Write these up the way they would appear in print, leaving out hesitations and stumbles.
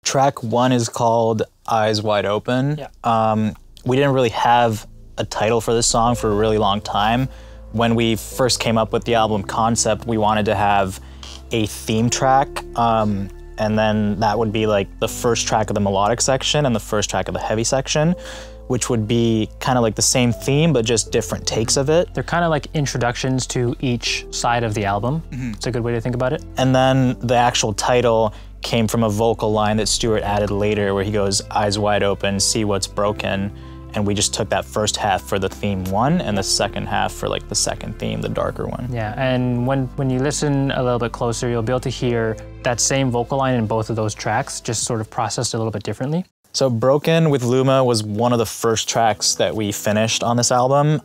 Track 1 is called Eyes Wide Open. Yeah. We didn't really have a title for this song for a really long time. When we first came up with the album concept, we wanted to have a theme track, and then that would be like the first track of the melodic section and the first track of the heavy section, which would be kind of like the same theme, but just different takes of it. They're kind of like introductions to each side of the album. It's a good way to think about it. And then the actual title came from a vocal line that Stuart added later where he goes, eyes wide open, see what's broken. And we just took that first half for the theme 1 and the second half for like the second theme, the darker one. Yeah, and when you listen a little bit closer, you'll be able to hear that same vocal line in both of those tracks, just sort of processed a little bit differently. So Broken with Luma was one of the first tracks that we finished on this album.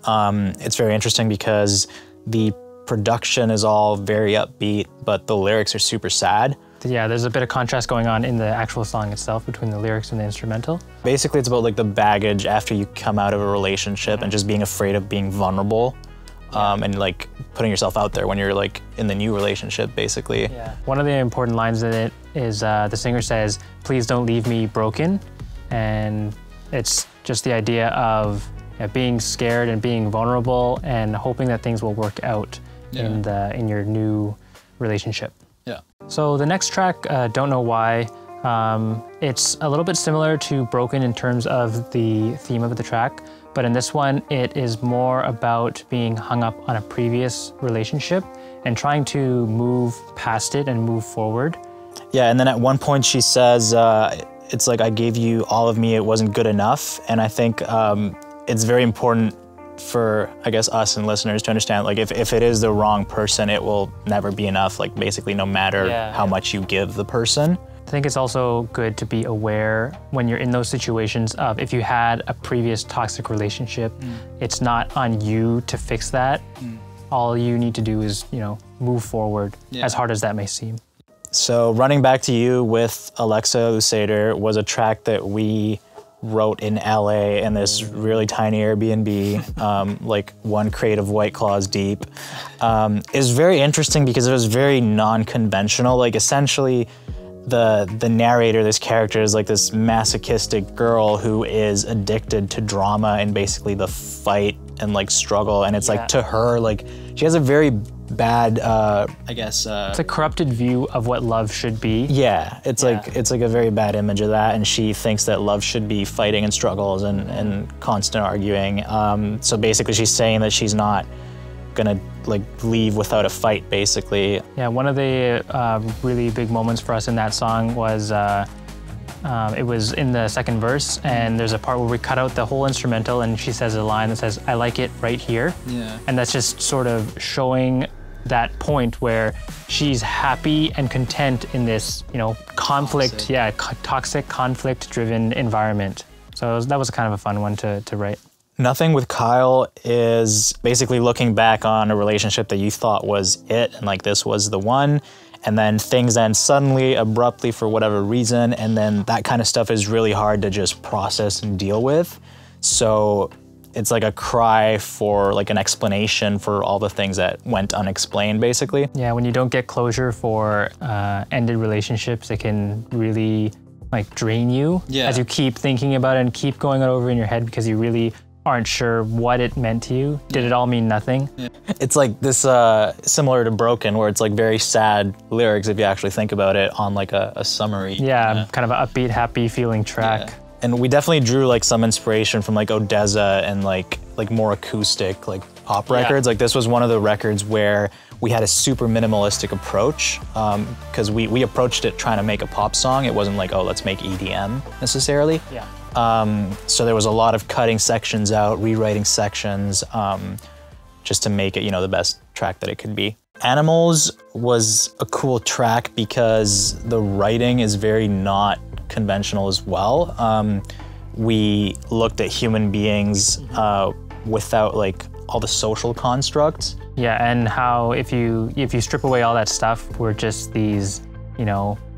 It's very interesting because the production is all very upbeat, but the lyrics are super sad. Yeah, there's a bit of contrast going on in the actual song itself between the lyrics and the instrumental. Basically, it's about like the baggage after you come out of a relationship and just being afraid of being vulnerable, and like putting yourself out there when you're like in the new relationship, basically. Yeah. One of the important lines in it is the singer says, "Please don't leave me broken," and it's just the idea of being scared and being vulnerable and hoping that things will work out in your new relationship. Yeah. So the next track, Don't Know Why, it's a little bit similar to Broken in terms of the theme of the track, but in this one, it is more about being hung up on a previous relationship and trying to move past it and move forward. Yeah, and then at one point she says, it's like, I gave you all of me, it wasn't good enough. And I think it's very important for, I guess, us and listeners to understand, like, if it is the wrong person, it will never be enough, like, basically no matter how much you give the person. I think it's also good to be aware when you're in those situations of if you had a previous toxic relationship, it's not on you to fix that. All you need to do is, move forward, as hard as that may seem. So Running Back to You with Alexa Usader was a track that we wrote in LA in this really tiny Airbnb, like one crate of White Claws deep. It's very interesting because it was very non-conventional. Like essentially the narrator, this character, is like this masochistic girl who is addicted to drama and basically the fight and like struggle. And it's like, to her, like she has a very bad, I guess, it's a corrupted view of what love should be. Yeah, it's like a very bad image of that, and she thinks that love should be fighting and struggles and constant arguing. So basically she's saying that she's not gonna like leave without a fight, basically. Yeah, one of the really big moments for us in that song was it was in the second verse, and there's a part where we cut out the whole instrumental and she says a line that says, "I like it right here." Yeah. And that's just sort of showing that point where she's happy and content in this, conflict, toxic, conflict-driven environment. So that was kind of a fun one to write. Nothing with Kyle is basically looking back on a relationship that you thought was it, and like this was the one, and then things end suddenly, abruptly, for whatever reason, and then that kind of stuff is really hard to just process and deal with. So it's like a cry for like an explanation for all the things that went unexplained, basically. Yeah, when you don't get closure for ended relationships, it can really like drain you as you keep thinking about it and keep going over in your head because you really aren't sure what it meant to you. Did it all mean nothing? It's like this, similar to Broken, where it's like very sad lyrics if you actually think about it on like a summary. Yeah, kind of an upbeat, happy feeling track. Yeah. And we definitely drew like some inspiration from like Odessa and like more acoustic like pop records. Like this was one of the records where we had a super minimalistic approach because we approached it trying to make a pop song. It wasn't like, oh, let's make EDM necessarily. Yeah. So there was a lot of cutting sections out, rewriting sections, just to make it, the best track that it could be. Animals was a cool track because the writing is very not conventional as well. We looked at human beings without like all the social constructs. Yeah, and how if you strip away all that stuff, we're just these,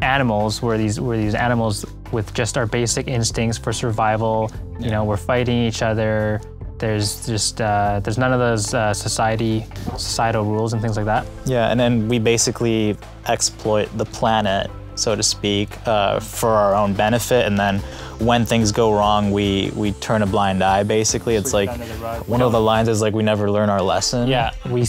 animals. We're these animals with just our basic instincts for survival. We're fighting each other. There's just there's none of those societal rules and things like that. Yeah, and then we basically exploit the planet so to speak, for our own benefit, and then when things go wrong, we turn a blind eye, basically. It's like, one of the lines is like, we never learn our lesson. Yeah, we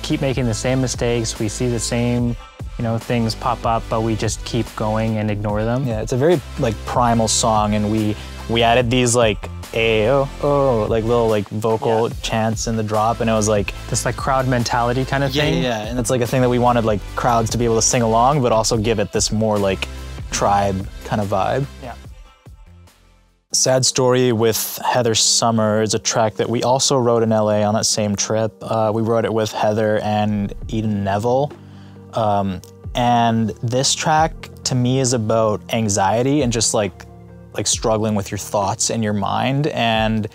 keep making the same mistakes, we see the same, you know, things pop up, but we just keep going and ignore them. Yeah, it's a very like primal song, and we added these like like little like vocal chants in the drop, and it was like this like crowd mentality kind of thing. Yeah, and it's like a thing that we wanted like crowds to be able to sing along, but also give it this more like tribe kind of vibe. Yeah. Sad Story with Heather Summer is a track that we also wrote in LA on that same trip. We wrote it with Heather and Eden Neville. And this track to me is about anxiety and just like struggling with your thoughts and your mind. And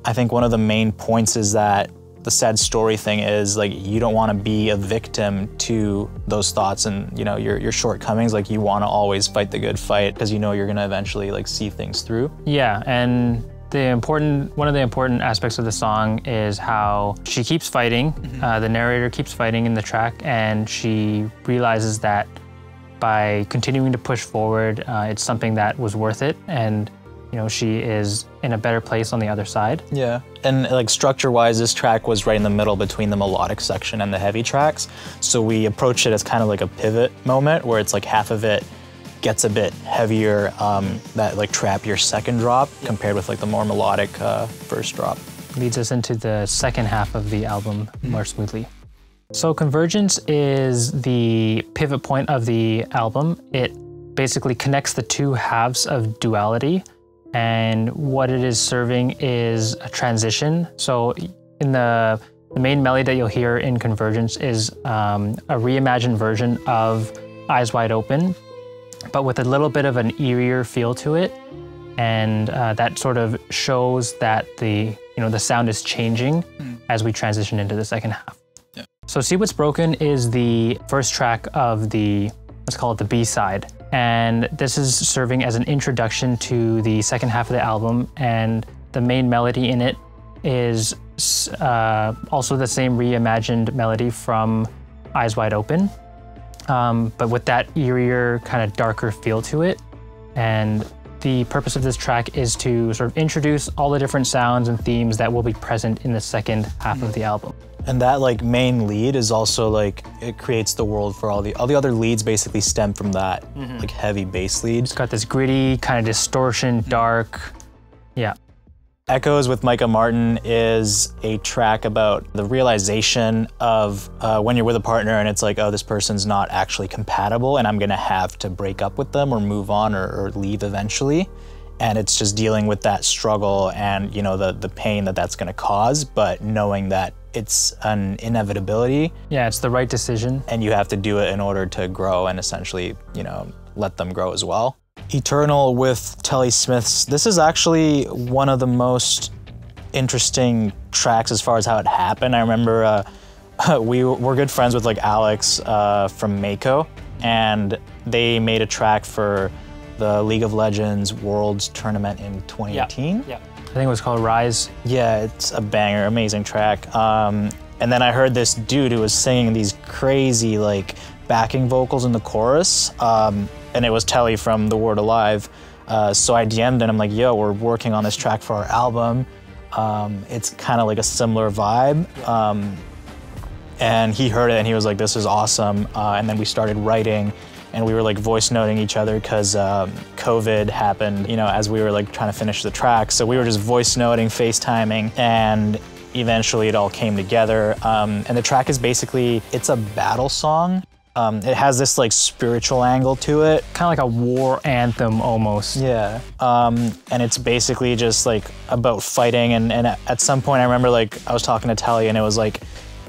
I think one of the main points is that the sad story thing is like, you don't want to be a victim to those thoughts and, you know, your shortcomings. Like, you want to always fight the good fight because you know you're going to eventually like see things through. Yeah, and one of the important aspects of the song is how she keeps fighting. The narrator keeps fighting in the track, and she realizes that by continuing to push forward, it's something that was worth it, and you know, she is in a better place on the other side. Yeah, and like structure-wise, this track was right in the middle between the melodic section and the heavy tracks, so we approached it as kind of like a pivot moment where it's like half of it gets a bit heavier, that like trappier second drop compared with like the more melodic first drop. Leads us into the second half of the album more smoothly. So Convergence is the pivot point of the album. It basically connects the two halves of duality, and what it is serving is a transition. So in the main melody that you'll hear in Convergence is a reimagined version of Eyes Wide Open, but with a little bit of an eerier feel to it. And that sort of shows that the sound is changing as we transition into the second half. Yeah. So See What's Broken is the first track of the, let's call it the B-side. And this is serving as an introduction to the second half of the album, and the main melody in it is also the same reimagined melody from Eyes Wide Open, but with that eerier, kind of darker feel to it. And the purpose of this track is to sort of introduce all the different sounds and themes that will be present in the second half of the album. And that like main lead is also like, it creates the world for all the other leads basically stem from that like heavy bass lead. It's got this gritty kind of distortion, dark, yeah. Echoes with Micah Martin is a track about the realization of when you're with a partner and it's like, oh, this person's not actually compatible and I'm gonna have to break up with them or move on or leave eventually. And it's just dealing with that struggle and, you know, the pain that that's gonna cause, but knowing that it's an inevitability. Yeah, it's the right decision. And you have to do it in order to grow and essentially, you know, let them grow as well. Eternal with Telly Smiths. This is actually one of the most interesting tracks as far as how it happened. I remember we're good friends with like Alex from Mako, and they made a track for the League of Legends Worlds Tournament in 2018. Yeah. I think it was called Rise. Yeah, it's a banger, amazing track. And then I heard this dude who was singing these crazy like backing vocals in the chorus, and it was Telly from The Word Alive. So I DM'd and I'm like, yo, we're working on this track for our album. It's kind of like a similar vibe. And he heard it and he was like, this is awesome. And then we started writing, and we were like voice noting each other because COVID happened, you know, as we were like trying to finish the track. So we were just voice noting, FaceTiming, and eventually it all came together. And the track is basically, it's a battle song. It has this like spiritual angle to it. Kind of like a war anthem almost. Yeah, and it's basically just like about fighting. And at some point I remember like I was talking to Telly and it was like,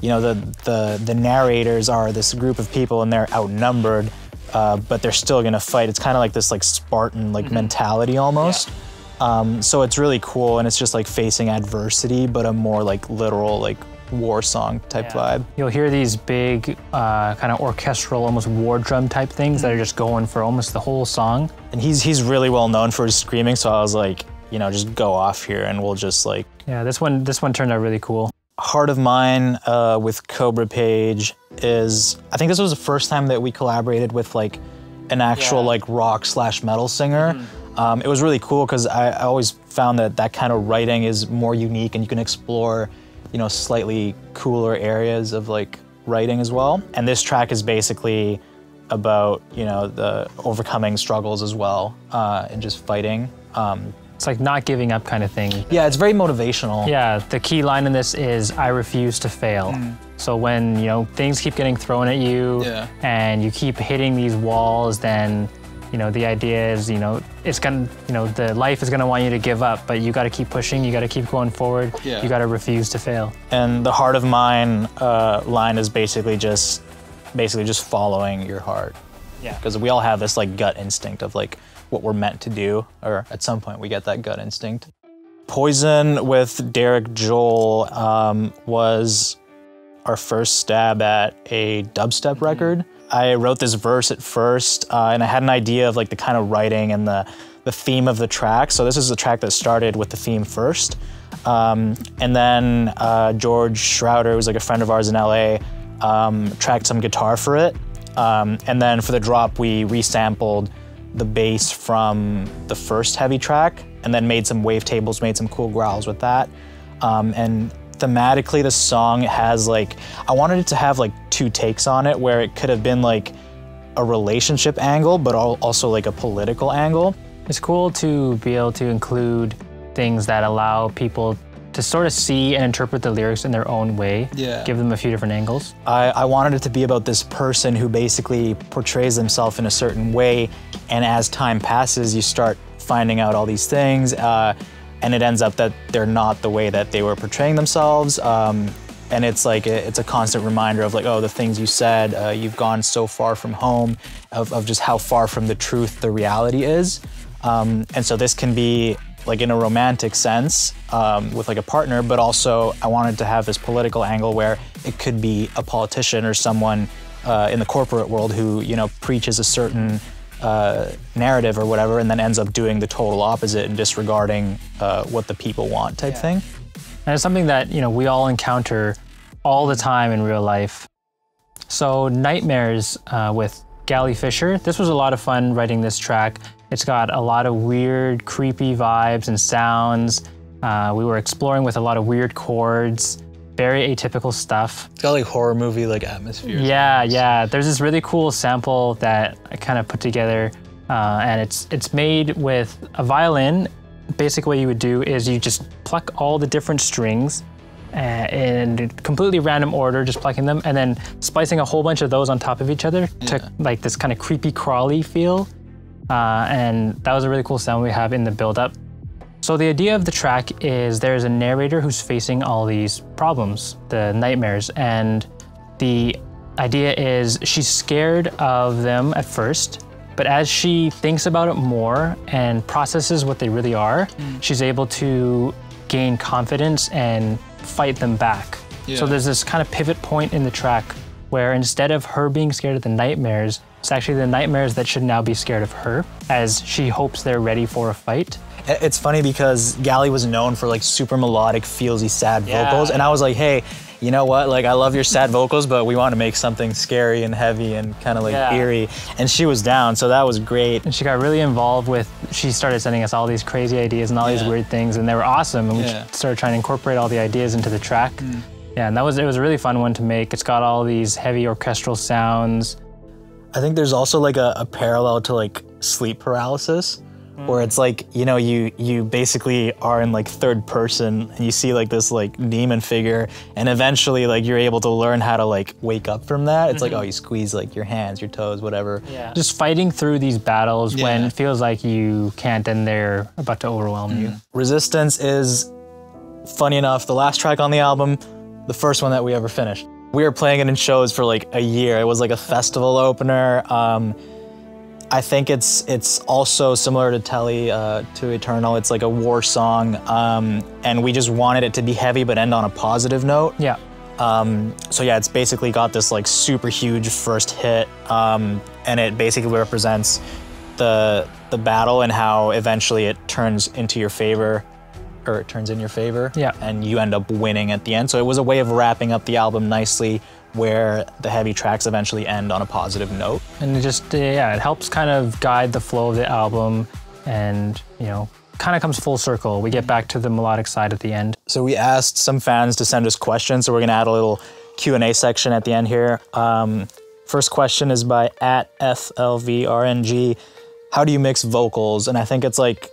you know, the narrators are this group of people and they're outnumbered, but they're still gonna fight. It's kind of like this like Spartan like mentality almost. Yeah. So it's really cool, and it's just like facing adversity, but a more like literal like war song type vibe. You'll hear these big kind of orchestral, almost war drum type things that are just going for almost the whole song. And he's really well known for his screaming, so I was like, you know, just go off here and we'll just like... Yeah, this one turned out really cool. Heart of Mine with Cobra Page is, I think this was the first time that we collaborated with like an actual like rock / metal singer. It was really cool because I always found that that kind of writing is more unique and you can explore, you know, slightly cooler areas of like writing as well. And this track is basically about, you know, the overcoming struggles as well and just fighting. It's like not giving up kind of thing. Yeah, it's very motivational. Yeah, the key line in this is, I refuse to fail. So when, you know, things keep getting thrown at you and you keep hitting these walls, then, you know, the idea is, you know, it's gonna, you know, the life is gonna want you to give up, but you gotta keep pushing, you gotta keep going forward, you gotta refuse to fail. And the heart of mine line is basically just following your heart. Yeah. Because we all have this like gut instinct of like what we're meant to do, or at some point we get that gut instinct. Poison with Derek Joel was our first stab at a dubstep record. I wrote this verse at first, and I had an idea of like the kind of writing and the theme of the track. So this is the track that started with the theme first. And then George Schroeder, who's like a friend of ours in LA, tracked some guitar for it. And then for the drop, we resampled the bass from the first heavy track and then made some wavetables, made some cool growls with that. And thematically, the song has like, I wanted it to have like 2 takes on it, where it could have been like a relationship angle, but also like a political angle. It's cool to be able to include things that allow people to sort of see and interpret the lyrics in their own way, give them a few different angles. I wanted it to be about this person who basically portrays themselves in a certain way, and as time passes, you start finding out all these things, and it ends up that they're not the way that they were portraying themselves. And it's like, it's a constant reminder of like, oh, the things you said, you've gone so far from home, of just how far from the truth the reality is. And so this can be like in a romantic sense with like a partner, but also I wanted to have this political angle where it could be a politician or someone in the corporate world who, you know, preaches a certain narrative or whatever, and then ends up doing the total opposite and disregarding what the people want type thing. And it's something that, you know, we all encounter all the time in real life. So Nightmares with Gally Fisher, this was a lot of fun writing this track. It's got a lot of weird, creepy vibes and sounds. We were exploring with a lot of weird chords, very atypical stuff. It's got like horror movie like atmosphere. Yeah. There's this really cool sample that I kind of put together, and it's made with a violin. Basically what you would do is you just pluck all the different strings in completely random order, just plucking them, and then splicing a whole bunch of those on top of each other to like this kind of creepy crawly feel. And that was a really cool sound we have in the build-up. So the idea of the track is there's a narrator who's facing all these problems, the nightmares, and the idea is she's scared of them at first, but as she thinks about it more and processes what they really are, she's able to gain confidence and fight them back. So there's this kind of pivot point in the track where instead of her being scared of the nightmares, it's actually the nightmares that should now be scared of her, as she hopes they're ready for a fight. It's funny because Gally was known for like super melodic, feelsy, sad vocals, and I was like, hey, you know what? Like, I love your sad vocals, but we want to make something scary and heavy and kind of like eerie. And she was down, so that was great. And she got really involved with, she started sending us all these crazy ideas and all these weird things, and they were awesome. And we started trying to incorporate all the ideas into the track. Yeah, and it was a really fun one to make. It's got all these heavy orchestral sounds. I think there's also like a parallel to like sleep paralysis, where it's like, you know, you basically are in like third person and you see like this like demon figure, and eventually like you're able to learn how to like wake up from that. It's like, oh, you squeeze like your hands, your toes, whatever. Just fighting through these battles when it feels like you can't and they're about to overwhelm you. Resistance is, funny enough, the last track on the album, the first one that we ever finished. We were playing it in shows for like a year. It was like a festival opener. I think it's also similar to Telly, to Eternal. It's like a war song, and we just wanted it to be heavy but end on a positive note. So yeah, it's basically got this like super huge first hit, and it basically represents the battle and how eventually it turns into your favor, or it turns in your favor, and you end up winning at the end. So it was a way of wrapping up the album nicely where the heavy tracks eventually end on a positive note. And it just, yeah, it helps kind of guide the flow of the album, and, you know, kind of comes full circle. We get back to the melodic side at the end. So we asked some fans to send us questions, so we're gonna add a little Q&A section at the end here. First question is by @FLVRNG. How do you mix vocals? And I think it's like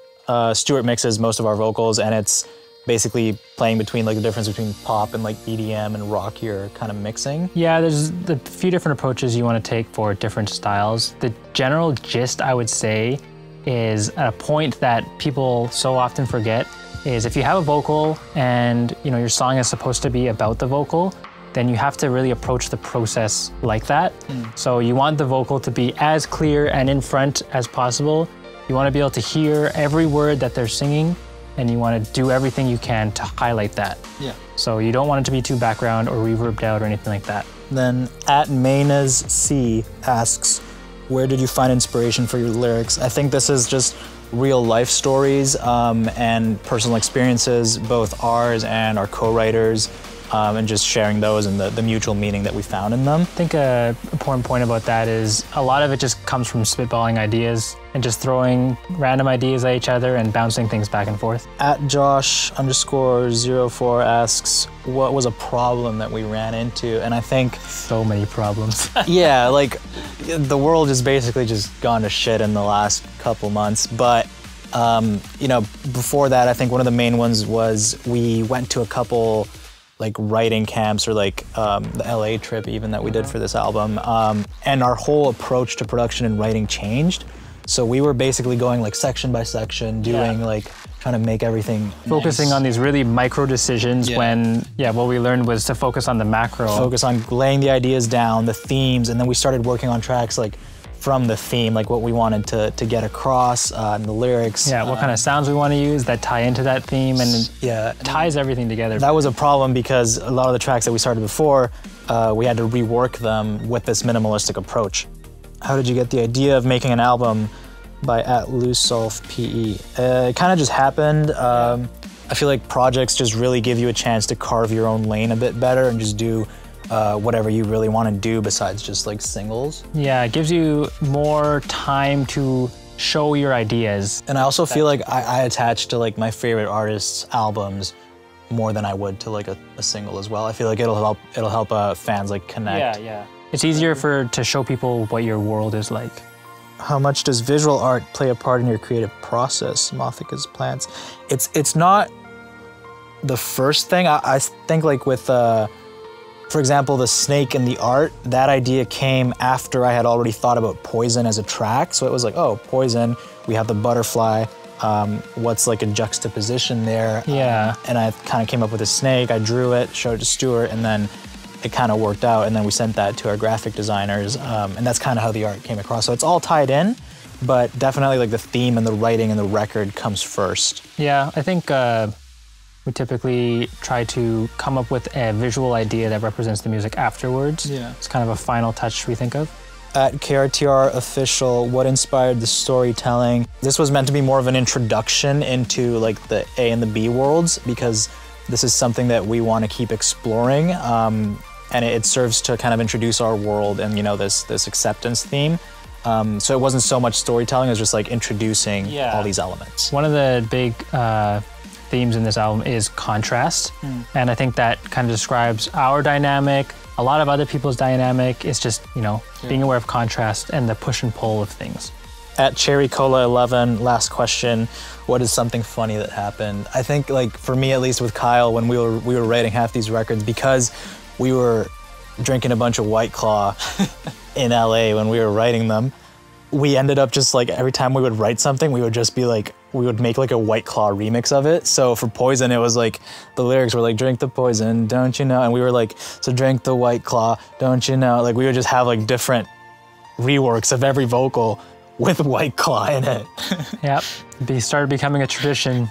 Stuart mixes most of our vocals, and it's basically playing between like the difference between pop and like EDM and rockier kind of mixing. Yeah, there's a few different approaches you want to take for different styles. The general gist, I would say, is at a point that people so often forget is if you have a vocal and, you know, your song is supposed to be about the vocal, then you have to really approach the process like that. So you want the vocal to be as clear and in front as possible. You want to be able to hear every word that they're singing, and you want to do everything you can to highlight that. Yeah. So you don't want it to be too background or reverbed out or anything like that. Then @Mainaz_C asks, where did you find inspiration for your lyrics? I think this is just real life stories and personal experiences, both ours and our co-writers, and just sharing those and the mutual meaning that we found in them. I think an important point about that is a lot of it just comes from spitballing ideas and just throwing random ideas at each other and bouncing things back and forth. @Josh_04 asks, what was a problem that we ran into? And I think So many problems. yeah, like the world has basically just gone to shit in the last couple months. But, you know, before that, I think one of the main ones was we went to a couple like writing camps, or like the LA trip even that we did for this album. And our whole approach to production and writing changed. So we were basically going like section by section, doing like, trying to make everything Focusing nice. on these really micro decisions Yeah. when, what we learned was to focus on the macro. Focus on laying the ideas down, the themes, and then we started working on tracks like from the theme, like what we wanted to get across, and the lyrics. Yeah, what kind of sounds we want to use that tie into that theme, and yeah, it ties everything together. That was a problem because a lot of the tracks that we started before, we had to rework them with this minimalistic approach. How did you get the idea of making an album? By @LooseSolfPE. It kind of just happened. I feel like projects just really give you a chance to carve your own lane a bit better and just do whatever you really want to do besides just like singles. Yeah, it gives you more time to show your ideas. And I also feel like I attach to like my favorite artists' albums more than I would to like a single as well. I feel like it'll help fans like connect. Yeah. It's easier to show people what your world is like. How much does visual art play a part in your creative process? Mothika's plants. It's not the first thing. I think like with, for example, the snake and the art, that idea came after I had already thought about Poison as a track. So it was like, oh, Poison, we have the butterfly. What's like a juxtaposition there? Yeah. And I kind of came up with a snake. I drew it, showed it to Stuart, and then it kind of worked out, and then we sent that to our graphic designers, and that's kind of how the art came across. So it's all tied in, but definitely like the theme and the writing and the record comes first. Yeah, I think we typically try to come up with a visual idea that represents the music afterwards. Yeah. It's kind of a final touch we think of. @KRTR Official, what inspired the storytelling? This was meant to be more of an introduction into like the A and the B worlds, because this is something that we want to keep exploring. And it serves to kind of introduce our world and, you know, this acceptance theme. So it wasn't so much storytelling, it was just like introducing all these elements. One of the big themes in this album is contrast. And I think that kind of describes our dynamic, a lot of other people's dynamic. It's just, you know, being aware of contrast and the push and pull of things. @CherryCola11, last question. What is something funny that happened? I think like for me, at least with Kyle, when we were writing half these records, because we were drinking a bunch of White Claw in LA when we were writing them, we ended up just like every time we would write something, we would just be like, we would make like a White Claw remix of it. So for Poison, it was like, the lyrics were like, drink the poison, don't you know? And we were like, so drink the White Claw, don't you know? Like we would just have like different reworks of every vocal with White Claw in it. Yep, started becoming a tradition.